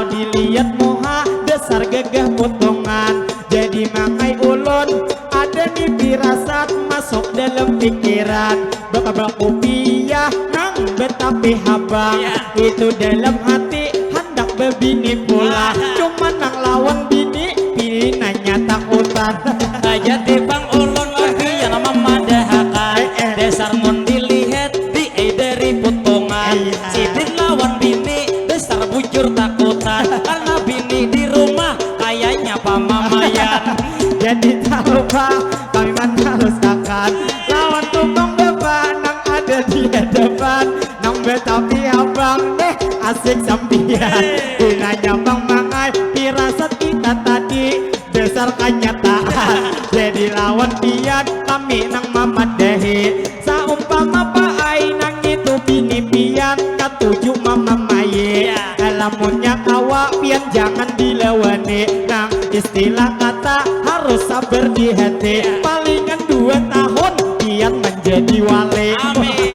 kalau dilihat muha dasar gagah potongan. Jadi makai ulun ada nih firasat masuk dalam pikiran. Bapak kopiah nang betapi habang itu dalam hati hendak bebini pula. Cuman nang lawan bini pilih nanya takutan. Jadi bang ulun kopiah nama madahakan dasar mun dilihat di dari potongan. Sidin lawan bini dasar bujur takutan karena bini di rumah kayaknya pamamayan. Jadi tak lupa kami harus akan lawan tumbang bapak nang ada di hadapan. Nang betapi abang asik sampian. Dinanya bang mangai firasat kita tadi dasar kenyataan. Jadi lawan pian kami nang mamadahi. Saumpama paai nang itu bini pian katuju mama maye. Lamunnya awak pian jangan dilewani. Nang istilah kata harus sabar di hati.